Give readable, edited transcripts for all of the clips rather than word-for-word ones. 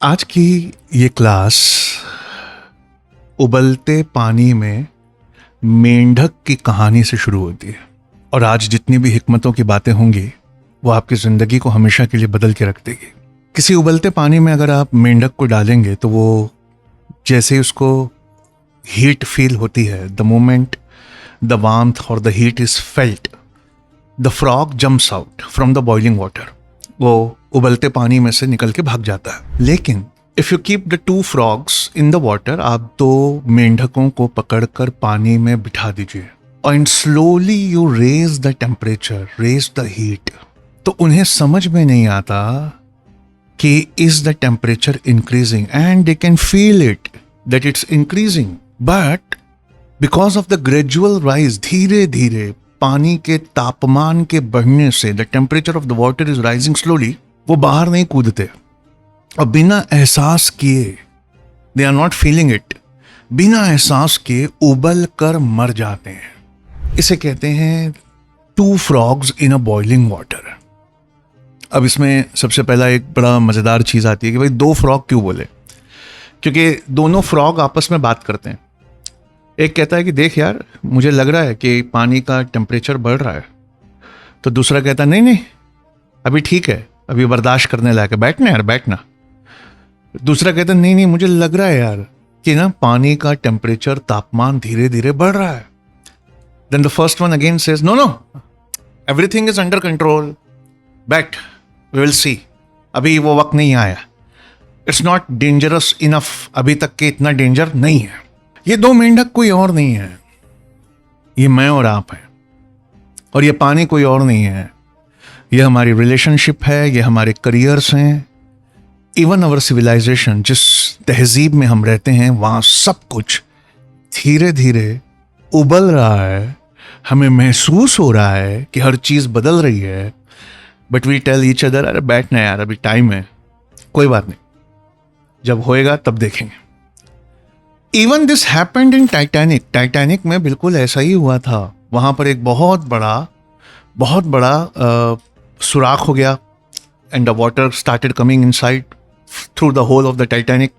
आज की ये क्लास उबलते पानी में मेंढक की कहानी से शुरू होती है। और आज जितनी भी हिकमतों की बातें होंगी वो आपकी ज़िंदगी को हमेशा के लिए बदल के रख देगी। किसी उबलते पानी में अगर आप मेंढक को डालेंगे तो वो जैसे ही उसको हीट फील होती है, द मोमेंट द वार्मथ और the heat is felt, the frog jumps out from the boiling water. वो उबलते पानी में से निकल के भाग जाता है। लेकिन if you keep the two frogs in the water, आप दो मेंढकों को पकड़कर पानी में बिठा दीजिए and slowly you raise the temperature, raise the heat. तो उन्हें समझ में नहीं आता कि is the temperature increasing and they can feel it that it's increasing, but because of the gradual rise, धीरे धीरे पानी के तापमान के बढ़ने से the temperature of the water is rising slowly, वो बाहर नहीं कूदते और बिना एहसास किए, they are not feeling it, बिना एहसास किए उबल कर मर जाते हैं। इसे कहते हैं two frogs in a boiling water. अब इसमें सबसे पहला एक बड़ा मजेदार चीज आती है कि भाई दो फ्रॉग क्यों बोले, क्योंकि दोनों फ्रॉग आपस में बात करते हैं। एक कहता है कि देख यार, मुझे लग रहा है कि पानी का टेम्परेचर बढ़ रहा है। तो दूसरा कहता है नहीं नहीं, अभी ठीक है, अभी बर्दाश्त करने लायक है, बैठना यार बैठना। दूसरा कहता है नहीं नहीं, मुझे लग रहा है यार कि ना पानी का टेम्परेचर, तापमान धीरे धीरे बढ़ रहा है। Then the first one again says no no, everything is under control, बैठ, वी विल सी, अभी वो वक्त नहीं आया, इट्स नॉट डेंजरस इनफ, अभी तक के इतना डेंजर नहीं है। ये दो मेंढक कोई और नहीं है, ये मैं और आप हैं। और ये पानी कोई और नहीं है, ये हमारी रिलेशनशिप है, ये हमारे करियर्स हैं, इवन अवर सिविलाइजेशन, जिस तहजीब में हम रहते हैं वहाँ सब कुछ धीरे धीरे उबल रहा है। हमें महसूस हो रहा है कि हर चीज़ बदल रही है, but we tell each other अरे बैठना यार, अभी टाइम है, कोई बात नहीं, जब होएगा तब देखेंगे। Even this happened in Titanic. Titanic में बिल्कुल ऐसा ही हुआ था। वहां पर एक बहुत बड़ा सुराख हो गया and the water started coming inside through the hole of the Titanic.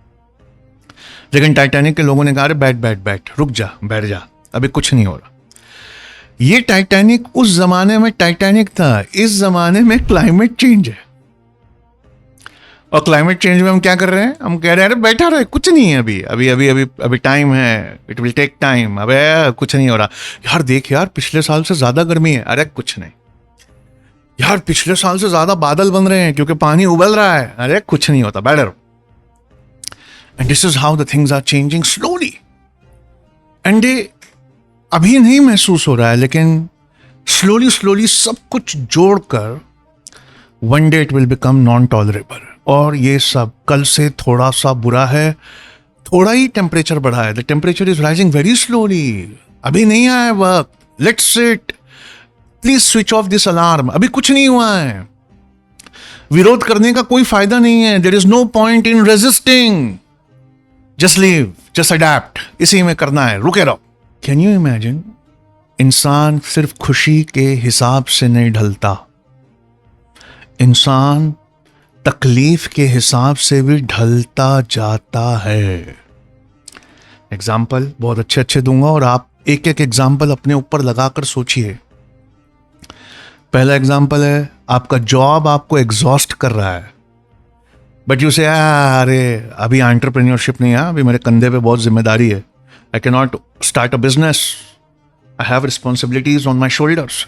लेकिन टाइटैनिक के लोगों ने कहा अरे बैठ बैठ बैठ, रुक जा, बैठ जा, अभी कुछ नहीं हो रहा। ये टाइटैनिक उस जमाने में टाइटैनिक था, इस जमाने में क्लाइमेट चेंज है। और क्लाइमेट चेंज में हम क्या कर रहे हैं, हम कह रहे हैं अरे बैठा रहे, कुछ नहीं है, अभी अभी अभी अभी अभी टाइम है, इट विल टेक टाइम, अबे कुछ नहीं हो रहा। यार देख यार, पिछले साल से ज्यादा गर्मी है, अरे कुछ नहीं यार, पिछले साल से ज्यादा बादल बन रहे हैं क्योंकि पानी उबल रहा है, अरे कुछ नहीं होता, बैठ रहो। And this is how the things are changing slowly. And अभी नहीं महसूस हो रहा है, लेकिन स्लोली स्लोली सब कुछ जोड़कर one day it will become non tolerable. और ये सब कल से थोड़ा सा बुरा है, थोड़ा ही टेम्परेचर बढ़ा है, the temperature is rising very slowly, अभी नहीं आया है वक्त, let's sit, please switch off this alarm, अभी कुछ नहीं हुआ है, विरोध करने का कोई फायदा नहीं है, there is no point in resisting, just leave, just adapt, इसी में करना है, रुके रहो। कैन यू इमेजिन, इंसान सिर्फ खुशी के हिसाब से नहीं ढलता, इंसान तकलीफ के हिसाब से भी ढलता जाता है। एग्जाम्पल बहुत अच्छे अच्छे दूंगा और आप एक एक एग्जाम्पल अपने ऊपर लगाकर सोचिए। पहला एग्जाम्पल है, आपका जॉब आपको एग्जॉस्ट कर रहा है, बट यू से अरे अभी एंटरप्रेन्योरशिप नहीं है, अभी मेरे कंधे पे बहुत जिम्मेदारी है, I can not start a business, I have responsibilities on my shoulders.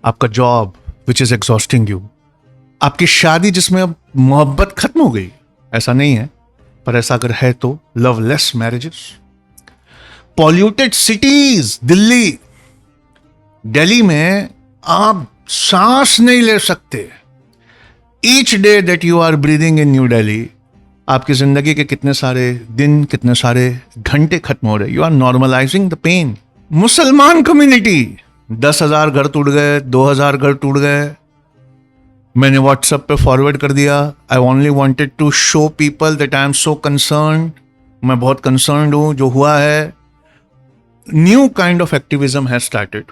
आपका job which is exhausting you. आपकी शादी जिसमें अब मोहब्बत खत्म हो गई, ऐसा नहीं है, पर ऐसा अगर है तो loveless marriages. Polluted cities, Delhi में आप सांस नहीं ले सकते। Each day that you are breathing in New Delhi, आपकी जिंदगी के कितने सारे दिन, कितने सारे घंटे खत्म हो रहे, you are normalising the pain. मुसलमान कम्युनिटी, 10,000 घर टूट गए, 2,000 घर टूट गए, मैंने व्हाट्सएप पे फॉरवर्ड कर दिया। I only wanted to show people that I am so concerned, मैं बहुत कंसर्न्ड हूं जो हुआ है। New kind of activism has started.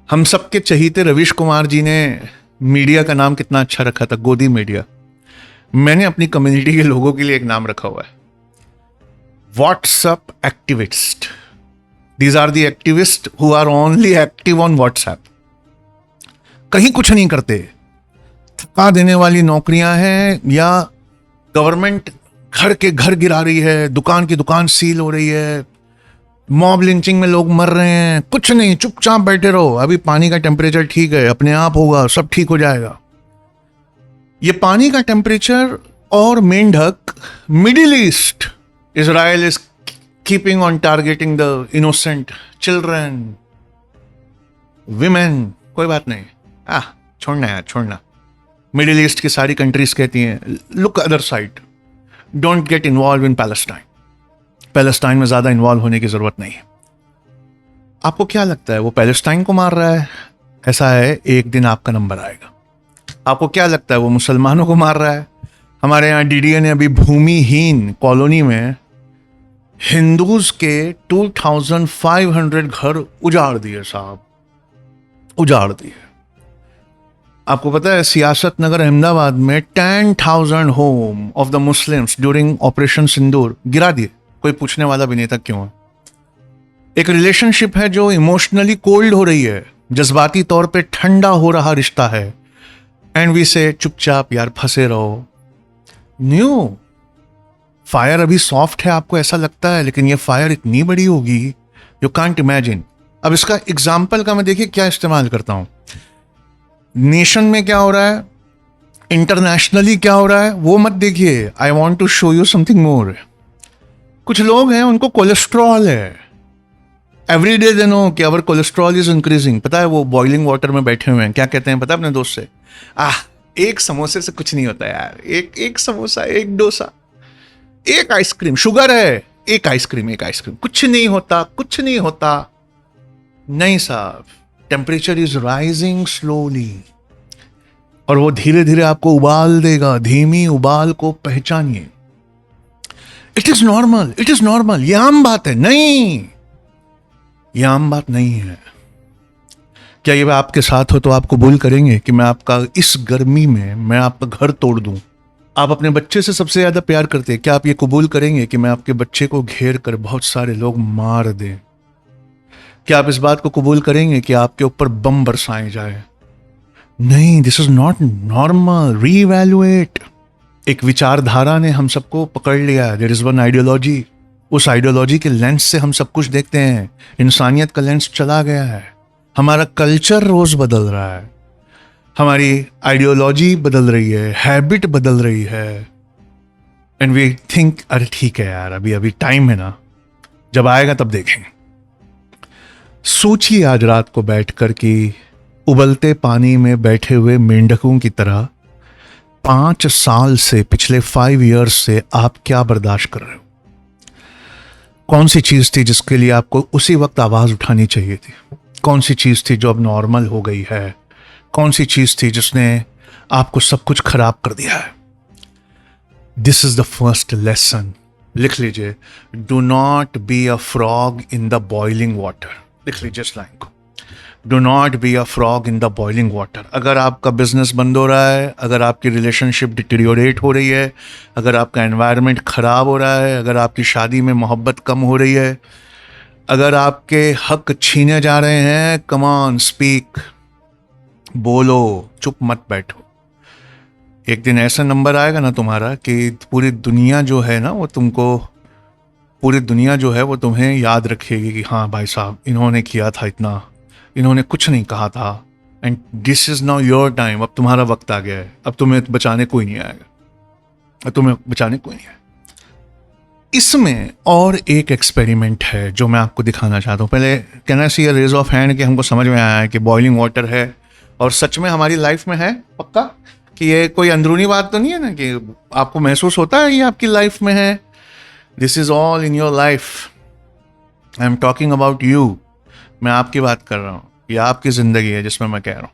हम सबके चहीते रवीश कुमार जी ने मीडिया का नाम कितना अच्छा रखा था, गोदी मीडिया। मैंने अपनी कम्युनिटी के लोगों के लिए एक नाम रखा हुआ है, WhatsApp activist. These are the activist who are only active on WhatsApp. कहीं कुछ नहीं करते, थका देने वाली नौकरियां हैं, या गवर्नमेंट घर के घर गिरा रही है, दुकान की दुकान सील हो रही है, मॉब लिंचिंग में लोग मर रहे हैं, कुछ नहीं, चुपचाप बैठे रहो, अभी पानी का टेम्परेचर ठीक है, अपने आप होगा, सब ठीक हो जाएगा। ये पानी का टेम्परेचर और मेंढक, middle east, Israel is keeping on targeting the innocent children, women, कोई बात नहीं, छोड़ना है, छोड़ना। मिडिल ईस्ट की सारी कंट्रीज कहती हैं look other side, don't get involve in Palestine. Palestine में ज्यादा इन्वॉल्व होने की जरूरत नहीं है। आपको क्या लगता है वो पैलेस्टाइन को मार रहा है? ऐसा है, एक दिन आपका नंबर आएगा। आपको क्या लगता है वो मुसलमानों को मार रहा है? हमारे यहाँ डीडीए ने अभी भूमिहीन कॉलोनी में हिंदूज के 2500 घर उजाड़ दिए साहब, उजाड़ दिए। आपको पता है सियासत नगर अहमदाबाद में 10,000 home of the Muslims during operation Sindoor गिरा दिए, कोई पूछने वाला भी नहीं था क्यों। एक रिलेशनशिप है जो इमोशनली कोल्ड हो रही है, जज्बाती तौर पे ठंडा हो रहा रिश्ता है, एंड वी से चुपचाप यार फंसे रहो। न्यू फायर अभी सॉफ्ट है, आपको ऐसा लगता है, लेकिन ये फायर इतनी बड़ी होगी यू कांट इमेजिन। अब इसका एग्जाम्पल का मैं देखिए क्या इस्तेमाल करता हूं। नेशन में क्या हो रहा है, इंटरनेशनली क्या हो रहा है, वो मत देखिए। I want to show you something more. कुछ लोग हैं उनको कोलेस्ट्रॉल है, एवरी डे दे नो कि अवर कोलेस्ट्रॉल इज इंक्रीजिंग। पता है वो बॉइलिंग वाटर में बैठे हुए हैं, क्या कहते हैं पता है अपने दोस्त से, एक समोसे से कुछ नहीं होता यार, एक समोसा, एक डोसा, एक आइसक्रीम, शुगर है, एक आइसक्रीम, कुछ नहीं होता, कुछ नहीं होता। नहीं साहब, टेम्परेचर इज राइजिंग स्लोली, और वो धीरे धीरे आपको उबाल देगा। धीमी उबाल को पहचानिए। It is normal, it is normal, ये आम बात है। नहीं, ये आम बात नहीं है। क्या ये आपके साथ हो तो आप कबूल करेंगे कि मैं आपका इस गर्मी में मैं आपका घर तोड़ दूं? आप अपने बच्चे से सबसे ज्यादा प्यार करते हैं, क्या आप ये कबूल करेंगे कि मैं आपके बच्चे को घेर कर बहुत सारे लोग मार दें? क्या आप इस बात को कबूल करेंगे कि आपके ऊपर बम बरसाए जाए? नहीं, this is not normal. Reevaluate. एक विचारधारा ने हम सबको पकड़ लिया है। There is one ideology. उस आइडियोलॉजी के लेंस से हम सब कुछ देखते हैं। इंसानियत का लेंस चला गया है। हमारा कल्चर रोज बदल रहा है, हमारी आइडियोलॉजी बदल रही है, हैबिट बदल रही है, एंड वी थिंक अरे ठीक है यार, अभी अभी टाइम है ना, जब आएगा तब देखेंगे। सोचिए आज रात को बैठकर कि उबलते पानी में बैठे हुए मेंढकों की तरह 5 साल से, पिछले 5 इयर्स से आप क्या बर्दाश्त कर रहे हो? कौन सी चीज थी जिसके लिए आपको उसी वक्त आवाज उठानी चाहिए थी? कौन सी चीज थी जो अब नॉर्मल हो गई है? कौन सी चीज थी जिसने आपको सब कुछ खराब कर दिया है? This is the first lesson. लिख लीजिए, do not be a frog in the boiling water. लिख लीजिए इस लाइन को, do not be a frog in the boiling water. अगर आपका बिजनेस बंद हो रहा है, अगर आपकी रिलेशनशिप डिटीरियोरेट हो रही है, अगर आपका एनवायरनमेंट खराब हो रहा है, अगर आपकी शादी में मोहब्बत कम हो रही है, अगर आपके हक छीने जा रहे हैं, कम ऑन स्पीक, बोलो, चुप मत बैठो। एक दिन ऐसा नंबर आएगा ना तुम्हारा कि पूरी दुनिया जो है ना वो तुमको, पूरी दुनिया जो है वो तुम्हें याद रखेगी कि हाँ भाई साहब इन्होंने किया था इतना, इन्होंने कुछ नहीं कहा था, and this is now your time. अब तुम्हारा वक्त आ गया है, अब तुम्हें बचाने कोई नहीं आएगा, अब तुम्हें बचाने कोई नहीं आएगा। इसमें और एक एक्सपेरिमेंट है जो मैं आपको दिखाना चाहता हूँ। पहले can I see a raise of hand कि हमको समझ में आया है कि बॉइलिंग वाटर है और सच में हमारी लाइफ में है पक्का, कि ये कोई अंदरूनी बात तो नहीं है ना, कि आपको महसूस होता है ये आपकी लाइफ में है? This is all in your life. I am talking about you. मैं आपकी बात कर रहा हूँ, ये आपकी जिंदगी है जिसमें मैं कह रहा हूँ।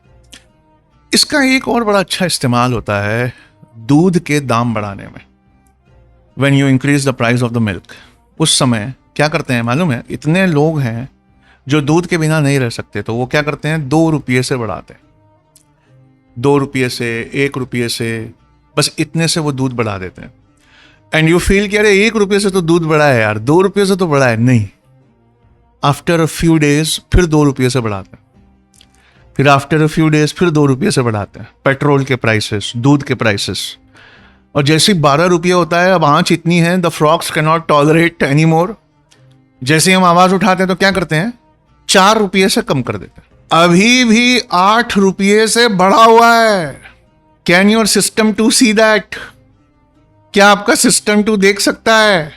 इसका एक और बड़ा अच्छा इस्तेमाल होता है दूध के दाम बढ़ाने में। When you increase the price of the milk, उस समय क्या करते हैं मालूम है? इतने लोग हैं जो दूध के बिना नहीं रह सकते, तो वो क्या करते हैं, 2 रुपये से बढ़ाते हैं। 2 रुपये से, 1 रुपये से, बस इतने से वो दूध बढ़ा देते हैं। एंड यू फील कि अरे 1 रुपये से तो दूध बढ़ा है यार, 2 रुपये से तो बढ़ा है। नहीं, आफ्टर अ फ्यू डेज फिर 2 रुपये से बढ़ाते हैं, फिर आफ्टर अ फ्यू डेज फिर 2 रुपये से बढ़ाते हैं। पेट्रोल के प्राइसेस, दूध के प्राइसेस। और जैसे 12 रुपये होता है, अब आंच इतनी है, the frogs can not tolerate any more. जैसे हम आवाज उठाते हैं तो क्या करते हैं, 4 रुपये से कम कर देते हैं। अभी भी 8 रुपये से बढ़ा हुआ है। Can your system to see that? क्या आपका सिस्टम टू देख सकता है?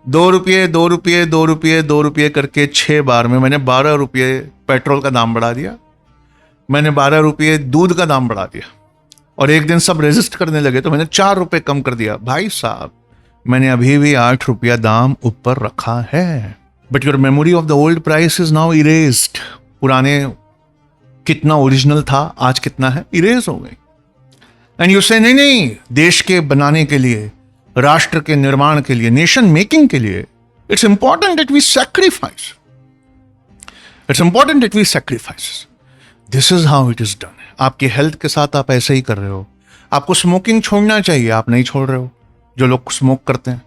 2 रुपये 2 रुपये 2 रुपये 2 रुपये करके 6 बार में मैंने 12 रुपये पेट्रोल का दाम बढ़ा दिया, मैंने 12 रुपये दूध का दाम बढ़ा दिया। और एक दिन सब रेजिस्ट करने लगे तो मैंने 4 रुपये कम कर दिया। भाई साहब, मैंने अभी भी 8 रुपया दाम ऊपर रखा है। But your memory of the old price is now erased. पुराने कितना ओरिजिनल था, आज कितना है, इरेज हो गई। एंड यू से नहीं नहीं, देश के बनाने के लिए, राष्ट्र के निर्माण के लिए, नेशन मेकिंग के लिए, it's important that we sacrifice. It's important that we sacrifice. This is how it is done. आपकी हेल्थ के साथ आप ऐसे ही कर रहे हो। आपको स्मोकिंग छोड़ना चाहिए, आप नहीं छोड़ रहे हो। जो लोग स्मोक करते हैं,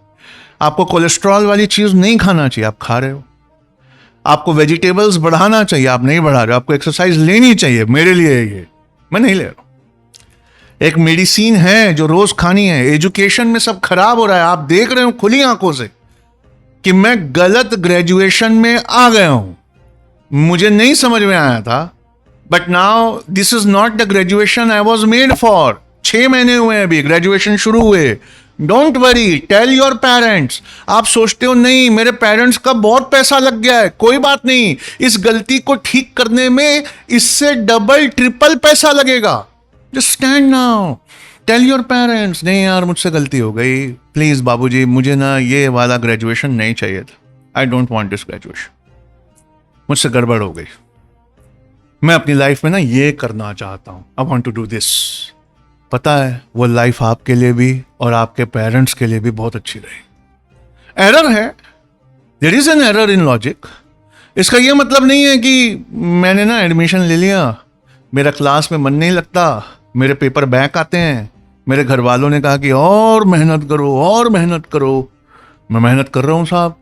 आपको कोलेस्ट्रॉल वाली चीज नहीं खाना चाहिए, आप खा रहे हो। आपको वेजिटेबल्स बढ़ाना चाहिए, आप नहीं बढ़ा रहे हो। आपको एक्सरसाइज लेनी चाहिए, मेरे लिए ये, मैं नहीं ले रहा हूं। एक मेडिसिन है जो रोज खानी है। एजुकेशन में सब खराब हो रहा है। आप देख रहे हो खुली आंखों से कि मैं गलत ग्रेजुएशन में आ गया हूं। मुझे नहीं समझ में आया था, but now this is not the graduation I was made for. 6 महीने हुए अभी ग्रेजुएशन शुरू हुए। Don't worry, tell your parents. आप सोचते हो नहीं मेरे पेरेंट्स का बहुत पैसा लग गया है, कोई बात नहीं, इस गलती को ठीक करने में इससे डबल ट्रिपल पैसा लगेगा। Just stand now, tell your parents, नहीं यार मुझसे गलती हो गई, प्लीज बाबूजी मुझे ना ये वाला ग्रेजुएशन नहीं चाहिए था। I don't want this graduation, मुझसे गड़बड़ हो गई। मैं अपनी लाइफ में ना ये करना चाहता हूं, I want to do this. पता है वो लाइफ आपके लिए भी और आपके पेरेंट्स के लिए भी बहुत अच्छी रही। एरर है, there is an error in logic. इसका ये मतलब नहीं है कि मैंने ना एडमिशन ले लिया, मेरा क्लास में मन नहीं लगता, मेरे पेपर बैक आते हैं, मेरे घर वालों ने कहा कि और मेहनत करो और मेहनत करो। मैं मेहनत कर रहा हूं साहब,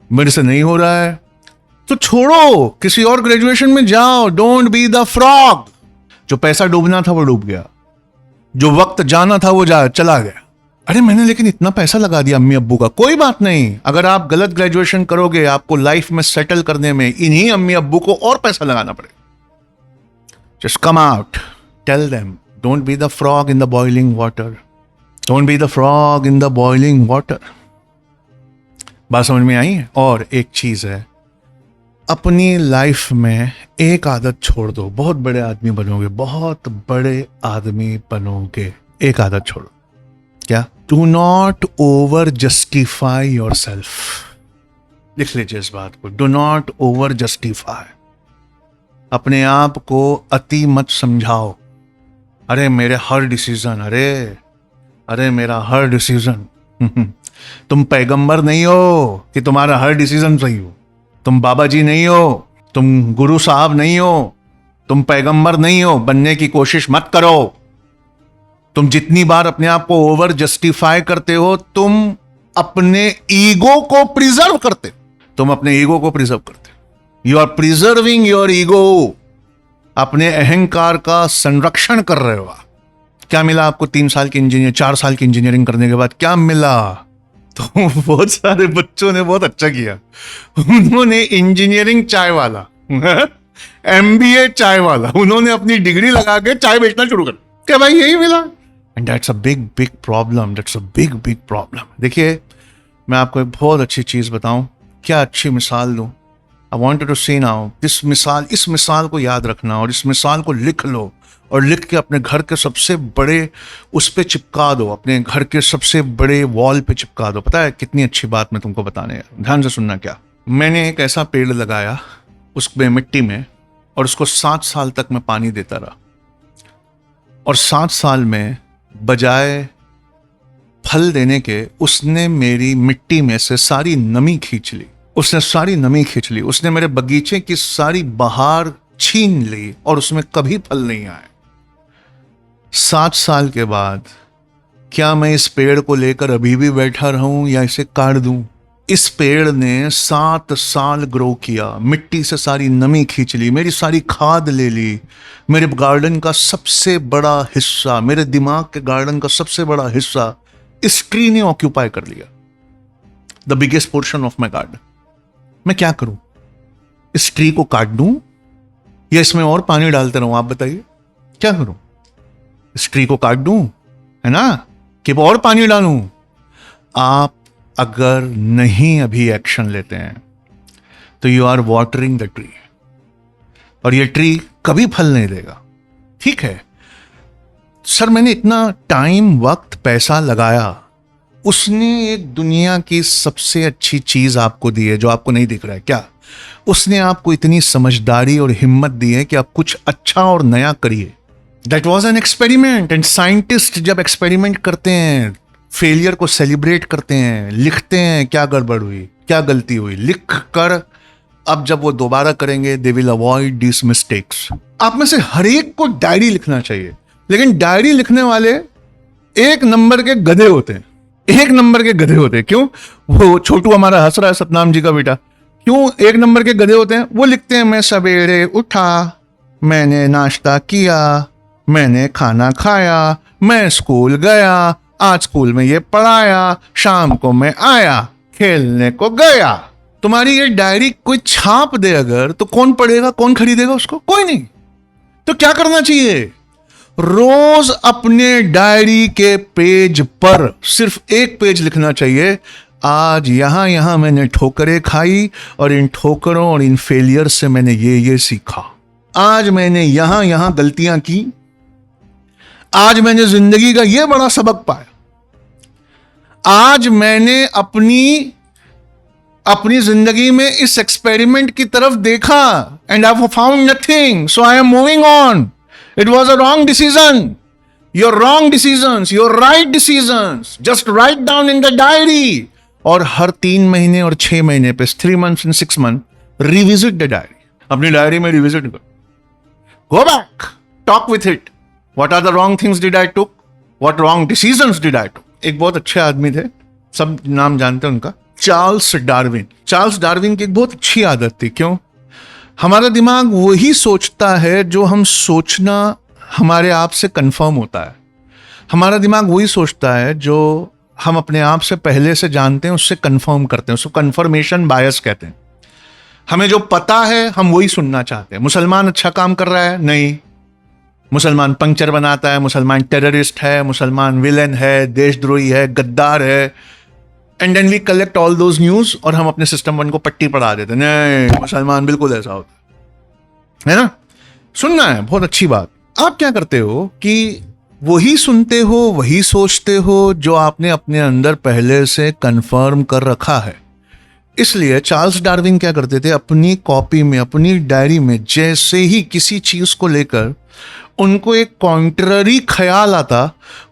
मेरे से नहीं हो रहा है तो छोड़ो, किसी और ग्रेजुएशन में जाओ। Don't be the frog. जो पैसा डूबना था वो डूब गया, जो वक्त जाना था वो चला गया। अरे मैंने लेकिन इतना पैसा लगा दिया अम्मी अब्बू का। कोई बात नहीं, अगर आप गलत ग्रेजुएशन करोगे आपको लाइफ में सेटल करने में इन्हीं अम्मी अब्बू को और पैसा लगाना पड़ेगा। Just come out, tell them, don't be the frog in the boiling water, don't be the frog in the boiling water. बात समझ में आई? और एक चीज है, अपनी लाइफ में एक आदत छोड़ दो, बहुत बड़े आदमी बनोगे, बहुत बड़े आदमी बनोगे। एक आदत छोड़ो, क्या? Do not over justify your self. लिख लीजिए इस बात को, डू नॉट ओवर जस्टिफाई। अपने आप को अति मत समझाओ। अरे मेरे हर डिसीजन, अरे मेरा हर डिसीजन। तुम पैगंबर नहीं हो कि तुम्हारा हर डिसीजन सही हो। तुम बाबा जी नहीं हो, तुम गुरु साहब नहीं हो, तुम पैगंबर नहीं हो। बनने की कोशिश मत करो। तुम जितनी बार अपने आप को ओवर जस्टिफाई करते हो, तुम अपने ईगो को प्रिजर्व करते। तुम अपने ईगो को प्रिजर्व करते। You are preserving your ego. अपने अहंकार का संरक्षण कर रहे हो। क्या मिला आपको 3 साल की इंजीनियर, 4 साल की इंजीनियरिंग करने के बाद क्या मिला? तो बहुत सारे बच्चों ने बहुत अच्छा किया, उन्होंने इंजीनियरिंग चाय वाला, एमबीए चाय वाला, उन्होंने अपनी डिग्री लगा के चाय बेचना शुरू कर। क्या भाई यही मिला? And that's a big big problem, that's a big big problem. देखिए मैं आपको एक बहुत अच्छी चीज बताऊं, क्या अच्छी मिसाल दूं। I want to see now this मिसाल, इस मिसाल को याद रखना और इस मिसाल को लिख लो और लिख के अपने घर के सबसे बड़े उस पे चिपका दो, अपने घर के सबसे बड़े वॉल पे चिपका दो। पता है कितनी अच्छी बात मैं तुमको बताने है, ध्यान से सुनना। क्या? मैंने एक ऐसा पेड़ लगाया उसमें मिट्टी में, और उसको 7 साल तक मैं पानी देता रहा, और 7 साल में बजाय फल देने के उसने मेरी मिट्टी में से सारी नमी खींच ली। उसने सारी नमी खींच ली, उसने मेरे बगीचे की सारी बहार छीन ली और उसमें कभी फल नहीं आए। 7 साल के बाद क्या मैं इस पेड़ को लेकर अभी भी बैठा रहूं या इसे काट दूं? इस पेड़ ने 7 साल ग्रो किया, मिट्टी से सारी नमी खींच ली, मेरी सारी खाद ले ली, मेरे गार्डन का सबसे बड़ा हिस्सा, मेरे दिमाग के गार्डन का सबसे बड़ा हिस्सा इस ट्री ने ऑक्यूपाई कर लिया, the biggest portion of my garden. मैं क्या करूं? इस ट्री को काट दूं या इसमें और पानी डालते रहूं? आप बताइए, क्या करूं? इस ट्री को काट दूं, है ना, कि और पानी डालूं? आप अगर नहीं अभी एक्शन लेते हैं तो you are watering the tree, और ये ट्री कभी फल नहीं देगा। ठीक है सर, मैंने इतना टाइम, वक्त, पैसा लगाया, उसने एक दुनिया की सबसे अच्छी चीज आपको दी है जो आपको नहीं दिख रहा है। क्या? उसने आपको इतनी समझदारी और हिम्मत दी है कि आप कुछ अच्छा और नया करिए। That was an experiment, and scientist जब एक्सपेरिमेंट करते हैं, फेलियर को सेलिब्रेट करते हैं, लिखते हैं क्या गड़बड़ हुई, क्या गलती हुई, लिख कर अब जब वो दोबारा करेंगे they will avoid this mistakes. आप में से हर एक को डायरी लिखना चाहिए, लेकिन डायरी लिखने वाले 1 नंबर के गधे होते हैं, 1 नंबर के गधे होते हैं। क्यों? वो छोटू हमारा हंस रहा है, सतनाम जी का बेटा, क्यों 1 नंबर के गधे होते हैं? वो लिखते हैं मैं सवेरे उठा, मैंने नाश्ता किया, मैंने खाना खाया, मैं स्कूल गया, आज स्कूल में ये पढ़ाया, शाम को मैं आया, खेलने को गया। तुम्हारी ये डायरी कोई छाप दे अगर, तो कौन पढ़ेगा, कौन खरीदेगा उसको? कोई नहीं। तो क्या करना चाहिए? रोज अपने डायरी के पेज पर सिर्फ 1 पेज लिखना चाहिए, आज यहां यहां मैंने ठोकरें खाई और इन ठोकरों और इन फेलियर से मैंने ये सीखा। आज मैंने यहां यहां गलतियां की, आज मैंने जिंदगी का ये बड़ा सबक पाया, आज मैंने अपनी जिंदगी में इस एक्सपेरिमेंट की तरफ देखा, and I have found nothing, so I am moving on. It was a wrong decision, your wrong decisions, your right decisions, just write down in the diary. और हर 3 महीने और 6 महीने पे, 3 months and 6 months, revisit the diary. अपनी diary में revisit करो, go back, talk with it, what are the wrong things did I took, what wrong decisions did I took. एक बहुत अच्छे आदमी थे, सब नाम जानते हैं उनका, चार्ल्स डार्विन। चार्ल्स डार्विन की एक बहुत अच्छी आदत थी। क्यों? हमारा दिमाग वही सोचता है जो हम सोचना हमारे आप से कंफर्म होता है। हमारा दिमाग वही सोचता है जो हम अपने आप से पहले से जानते हैं, उससे कंफर्म करते हैं, उसको कंफर्मेशन बायस कहते हैं। हमें जो पता है हम वही सुनना चाहते हैं। मुसलमान अच्छा काम कर रहा है, नहीं, मुसलमान पंक्चर बनाता है, मुसलमान टेररिस्ट है, मुसलमान विलेन है, देशद्रोही है, गद्दार है, and then we collect all those news और हम अपने सिस्टम वन को पट्टी पढ़ा देते हैं, नहीं मुसलमान बिल्कुल ऐसा होता है ना। सुनना है, बहुत अच्छी बात। आप क्या करते हो कि वही सुनते हो, वही सोचते हो जो आपने अपने अंदर पहले से कंफर्म कर रखा है। इसलिए चार्ल्स डार्विन क्या करते थे, अपनी कॉपी में, अपनी डायरी में जैसे ही किसी चीज को लेकर उनको एक कॉन्ट्ररी ख्याल आता,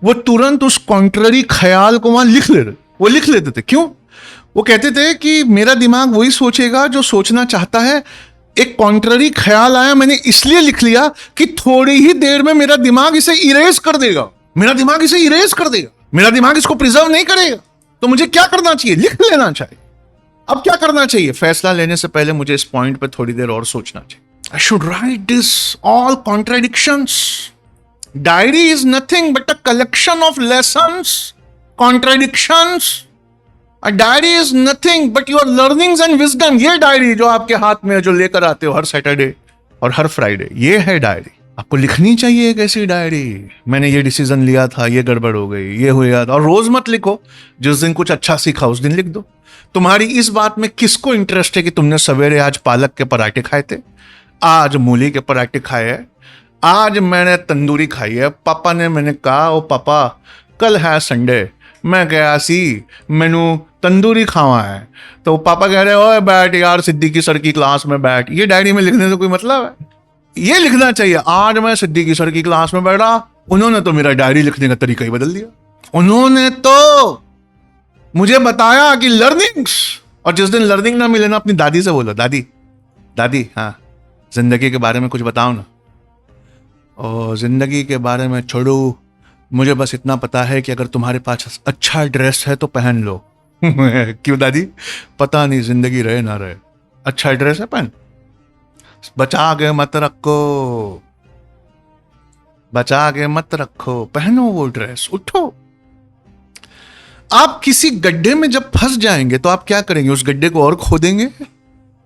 वो तुरंत उस कॉन्ट्ररी ख्याल को वहां लिख लेते थे। क्यों? वो कहते थे कि मेरा दिमाग वही सोचेगा जो सोचना चाहता है। एक कॉन्ट्ररी ख्याल आया, मैंने इसलिए लिख लिया कि थोड़ी ही देर में मेरा दिमाग इसे इरेज कर देगा, मेरा दिमाग इसको प्रिजर्व नहीं करेगा। तो मुझे क्या करना चाहिए? लिख लेना चाहिए। अब क्या करना चाहिए? फैसला लेने से पहले मुझे इस पॉइंट पे थोड़ी देर और सोचना चाहिए। I should write this all contradictions. Diary is nothing but a collection of lessons, contradictions. A diary is nothing but your learnings and wisdom. ये डायरी जो आपके हाथ में, जो लेकर आते हो हर सैटरडे और हर फ्राइडे, ये है डायरी। आपको लिखनी चाहिए एक ऐसी डायरी, मैंने ये डिसीजन लिया था, ये गड़बड़ हो गई, ये हो गया था। और रोज मत लिखो, जिस दिन कुछ अच्छा सीखा उस दिन लिख दो। तुम्हारी इस बात में किसको इंटरेस्ट है कि तुमने सवेरे आज पालक के पराठे खाए थे, आज मूली के पराठे खाए हैं, आज मैंने तंदूरी खाई है। पापा ने, मैंने कहा ओ पापा कल है संडे, मैं गया सी मैनू तंदूरी खावा है, तो पापा कह रहे ओए बैठ यार सिद्दीकी सर की क्लास में बैठ। ये डायरी में लिखने से कोई मतलब है? ये लिखना चाहिए आज मैं सिद्दीकी सर की क्लास में बैठा, उन्होंने तो मेरा डायरी लिखने का तरीका ही बदल दिया। उन्होंने तो मुझे बताया कि लर्निंग्स, और जिस दिन लर्निंग ना मिले ना, अपनी दादी से बोलो, दादी हाँ जिंदगी के बारे में कुछ बताओ ना। और जिंदगी के बारे में छोड़ो, मुझे बस इतना पता है कि अगर तुम्हारे पास अच्छा ड्रेस है तो पहन लो। क्यों दादी? पता नहीं जिंदगी रहे ना रहे, अच्छा ड्रेस है पहन। बचा के मत रखो, बचा के मत रखो, पहनो वो ड्रेस, उठो। आप किसी गड्ढे में जब फंस जाएंगे तो आप क्या करेंगे? उस गड्ढे को और खोदेंगे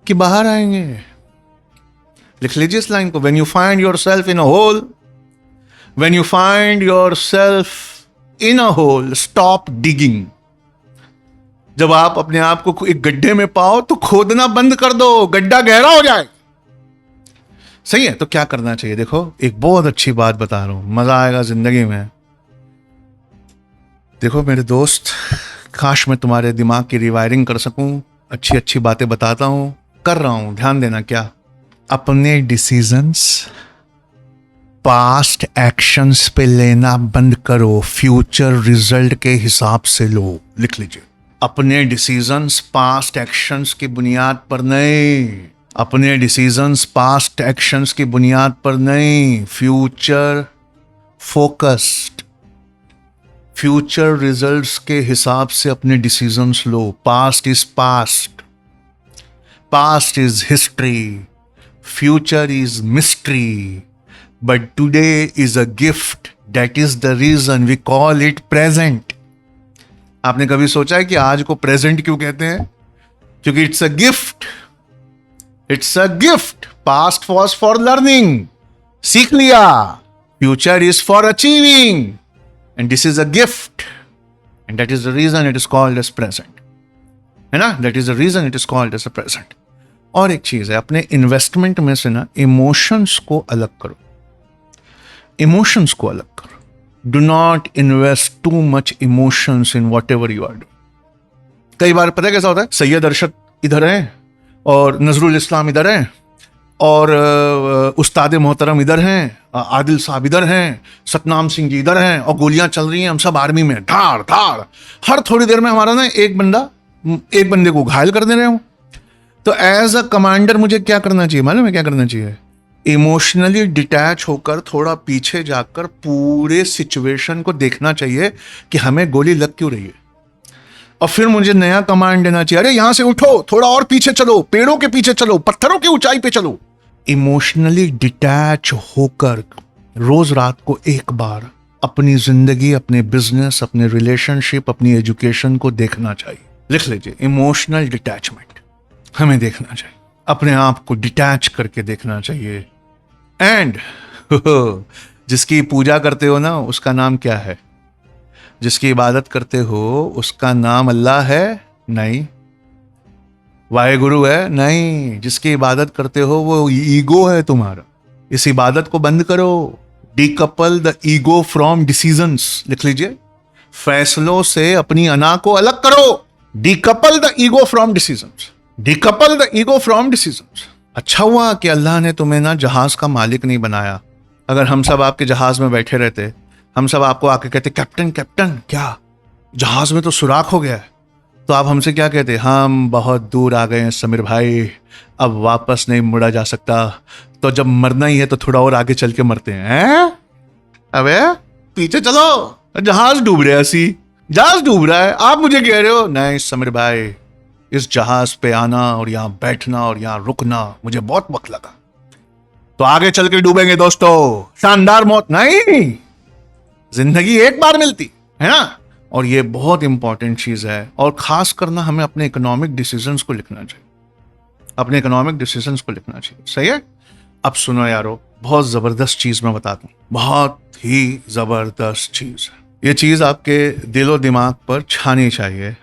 कि बाहर आएंगे? लिख लीजिए इस लाइन को, when you find yourself in a hole, when you find yourself in a hole, stop digging. जब आप अपने आप को एक गड्ढे में पाओ तो खोदना बंद कर दो, गड्ढा गहरा हो जाए। सही है? तो क्या करना चाहिए? देखो, एक बहुत अच्छी बात बता रहा हूं, मजा आएगा जिंदगी में। देखो मेरे दोस्त, काश मैं तुम्हारे दिमाग की रिवायरिंग कर सकूं, अच्छी अच्छी बातें बताता हूं, कर रहा हूं, ध्यान देना। क्या? अपने डिसीजंस पास्ट एक्शंस पे लेना बंद करो, फ्यूचर रिजल्ट के हिसाब से लो। लिख लीजिए, अपने डिसीजंस पास्ट एक्शंस की बुनियाद पर नहीं, अपने डिसीजंस पास्ट एक्शंस की बुनियाद पर नहीं, फ्यूचर फोकस्ड, फ्यूचर रिजल्ट्स के हिसाब से अपने डिसीजंस लो। Past is past, past is history, future is mystery, but today is a gift, that is the reason we call it present. आपने कभी सोचा है कि आज को प्रेजेंट क्यों कहते हैं? क्योंकि it's a gift, it's a gift. Past was for learning, सीख लिया। Future is for achieving, and this is a gift, and that is the reason it is called as present, है ना? That is the reason it is called as a present. और एक चीज है, अपने investment में से ना इमोशंस को अलग करो, इमोशंस को अलग करो। Do not invest too much emotions in whatever you are doing. कई बार पता है कैसा होता है, सैयद अरशद इधर है और नजरुल इस्लाम इधर हैं और उस्ताद मोहतरम इधर हैं, आदिल साहब इधर हैं, सतनाम सिंह जी इधर हैं, और गोलियां चल रही हैं, हम सब आर्मी में धाड़ धाड़। हर थोड़ी देर में हमारा ना एक बंदे को घायल कर दे रहे हो। तो एज अ कमांडर मुझे क्या करना चाहिए मालूम है? क्या करना चाहिए? इमोशनली डिटैच होकर थोड़ा पीछे जाकर पूरे सिचुएशन को देखना चाहिए कि हमें गोली लग क्यों रही है, और फिर मुझे नया कमांड देना चाहिए, अरे यहां से उठो, थोड़ा और पीछे चलो, पेड़ों के पीछे चलो, पत्थरों की ऊंचाई पे चलो। इमोशनली डिटैच होकर रोज रात को एक बार अपनी जिंदगी, अपने बिजनेस, अपने रिलेशनशिप, अपनी एजुकेशन को देखना चाहिए। लिख लीजिए, इमोशनल डिटैचमेंट हमें देखना चाहिए, अपने आप को डिटैच करके देखना चाहिए। एंड जिसकी पूजा करते हो ना, उसका नाम क्या है? जिसकी इबादत करते हो उसका नाम अल्लाह है? नहीं। वाहेगुरु है? नहीं। जिसकी इबादत करते हो वो ईगो है तुम्हारा। इस इबादत को बंद करो। Decouple the ego from decisions. लिख लीजिए, फैसलों से अपनी अना को अलग करो। Decouple the ego from decisions, decouple the ego from decisions. अच्छा हुआ कि अल्लाह ने तुम्हें ना जहाज का मालिक नहीं बनाया। अगर हम सब आपके जहाज में बैठे रहते, हम सब आपको आके कहते कैप्टन कैप्टन, क्या जहाज में तो सुराख हो गया है, तो आप हमसे क्या कहते? हम बहुत दूर आ गए हैं समीर भाई, अब वापस नहीं मुड़ा जा सकता, तो जब मरना ही है तो थोड़ा और आगे चल के मरते हैं। अबे पीछे चलो, जहाज डूब रहा है, ऐसी जहाज डूब रहा है, आप मुझे कह रहे हो? नहीं समीर भाई, इस जहाज पे आना और यहां बैठना और यहां रुकना मुझे बहुत वक्त लगा, तो आगे चल के डूबेंगे दोस्तों, शानदार मौत नहीं, जिंदगी एक बार मिलती है ना। और ये बहुत इंपॉर्टेंट चीज है, और खास करना हमें अपने इकोनॉमिक डिसीजंस को लिखना चाहिए, अपने इकोनॉमिक डिसीजंस को लिखना चाहिए। सही है? अब सुनो यारो, बहुत जबरदस्त चीज मैं बताता हूं, बहुत ही जबरदस्त चीज है। ये चीज आपके दिलो दिमाग पर छानी चाहिए,